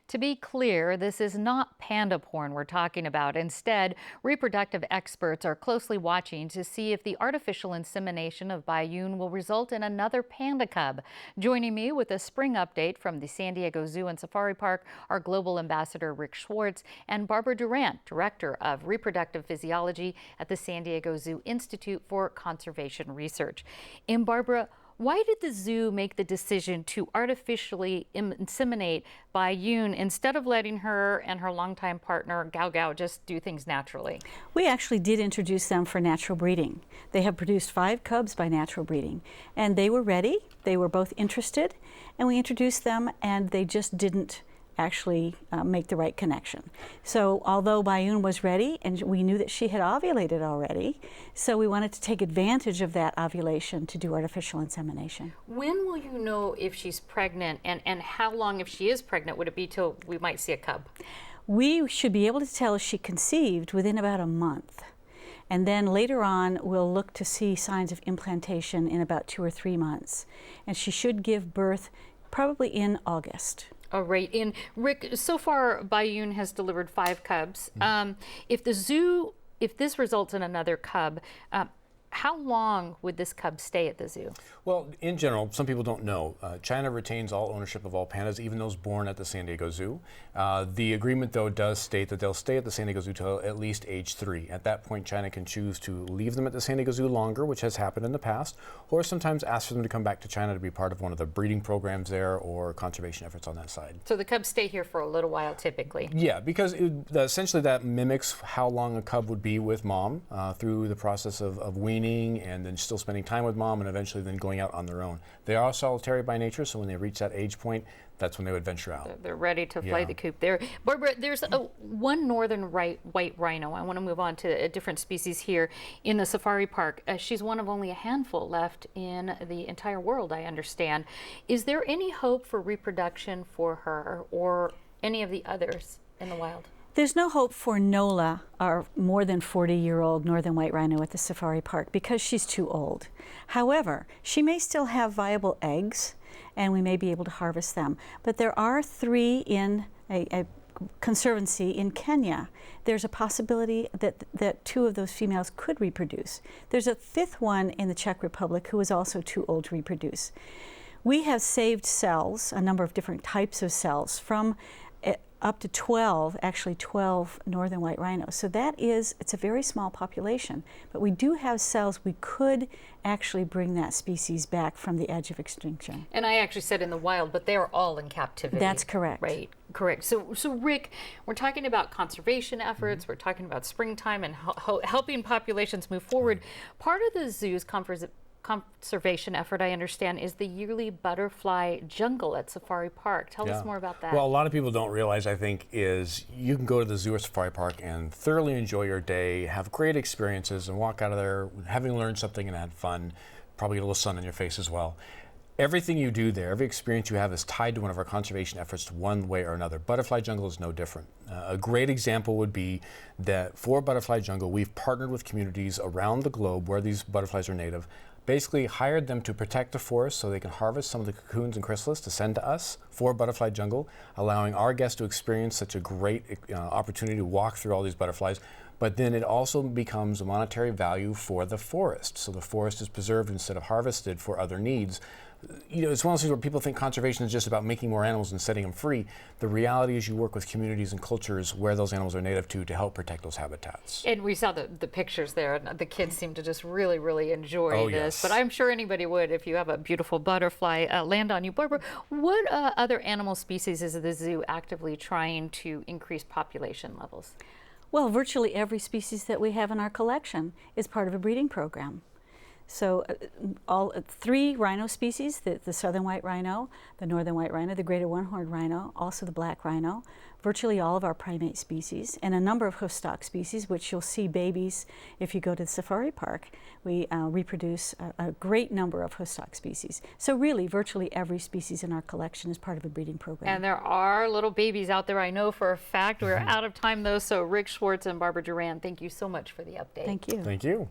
To be clear, this is not panda porn we're talking about. Instead, reproductive experts are closely watching to see if the artificial insemination of Bai Yun will result in another panda cub. Joining me with a spring update from the San Diego Zoo and Safari Park are Global Ambassador Rick Schwartz and Barbara Durant, Director of Reproductive Physiology at the San Diego Zoo Institute for Conservation Research. And Barbara, why did the zoo make the decision to artificially inseminate Bai Yun instead of letting her and her longtime partner Gao Gao just do things naturally? We actually did introduce them for natural breeding. They have produced 5 cubs by natural breeding, and they were ready. They were both interested, and we introduced them, and they just didn't actually make the right connection. So although Bai Yun was ready, and we knew that she had ovulated already, so we wanted to take advantage of that ovulation to do artificial insemination. When will you know if she's pregnant, and how long, if she is pregnant, would it be till we might see a cub? We should be able to tell if she conceived within about a month. And then later on, we'll look to see signs of implantation in about 2 or 3 months. And she should give birth probably in August. All right. And Rick, so far, Bai Yun has delivered 5 cubs. If this results in another cub, how long would this cub stay at the zoo? Well, in general, some people don't know. China retains all ownership of all pandas, even those born at the San Diego Zoo. The agreement, though, does state that they'll stay at the San Diego Zoo till at least age 3. At that point, China can choose to leave them at the San Diego Zoo longer, which has happened in the past, or sometimes ask for them to come back to China to be part of one of the breeding programs there or conservation efforts on that side. So the cubs stay here for a little while, typically? Yeah, because essentially that mimics how long a cub would be with mom through the process of weaning and then still spending time with mom and eventually then going out on their own. They are solitary by nature, so when they reach that age point, that's when they would venture out. They're ready to fly the coop there. Barbara, there's one northern white rhino. I want to move on to a different species here in the safari park. She's one of only a handful left in the entire world, I understand. Is there any hope for reproduction for her or any of the others in the wild? There's no hope for Nola, our more than 40-year-old northern white rhino at the safari park, because she's too old. However, she may still have viable eggs, and we may be able to harvest them. But there are 3 in a conservancy in Kenya. There's a possibility that 2 of those females could reproduce. There's a 5th one in the Czech Republic who is also too old to reproduce. We have saved cells, a number of different types of cells, from up to 12 northern white rhinos. So it's a very small population, but we do have cells. We could actually bring that species back from the edge of extinction. And I actually said in the wild, but they are all in captivity. That's correct. Right, correct. So Rick, we're talking about conservation efforts, we're talking about springtime and helping populations move forward. Part of the zoo's conservation effort, I understand, is the yearly butterfly jungle at Safari Park. Tell us more about that. Well, a lot of people don't realize, I think, is you can go to the zoo or Safari Park and thoroughly enjoy your day, have great experiences, and walk out of there having learned something and had fun, probably get a little sun in your face as well. Everything you do there, every experience you have is tied to one of our conservation efforts one way or another. Butterfly Jungle is no different. A great example would be that for Butterfly Jungle, we've partnered with communities around the globe where these butterflies are native, basically hired them to protect the forest so they can harvest some of the cocoons and chrysalis to send to us for Butterfly Jungle, allowing our guests to experience such a great opportunity to walk through all these butterflies. But then it also becomes a monetary value for the forest. So the forest is preserved instead of harvested for other needs. You know, it's one of those things where people think conservation is just about making more animals and setting them free. The reality is you work with communities and cultures where those animals are native to help protect those habitats. And we saw the pictures there, and the kids seem to just really enjoy this. Yes. But I'm sure anybody would if you have a beautiful butterfly land on you. Barbara, what other animal species is the zoo actively trying to increase population levels? Well, virtually every species that we have in our collection is part of a breeding program. So all 3 rhino species, the southern white rhino, the northern white rhino, the greater one-horned rhino, also the black rhino, virtually all of our primate species, and a number of hoofstock species, which you'll see babies if you go to the safari park. We reproduce a great number of hoofstock species. So really, virtually every species in our collection is part of a breeding program. And there are little babies out there, I know for a fact. We're out of time, though, so Rick Schwartz and Barbara Durant, thank you so much for the update. Thank you. Thank you.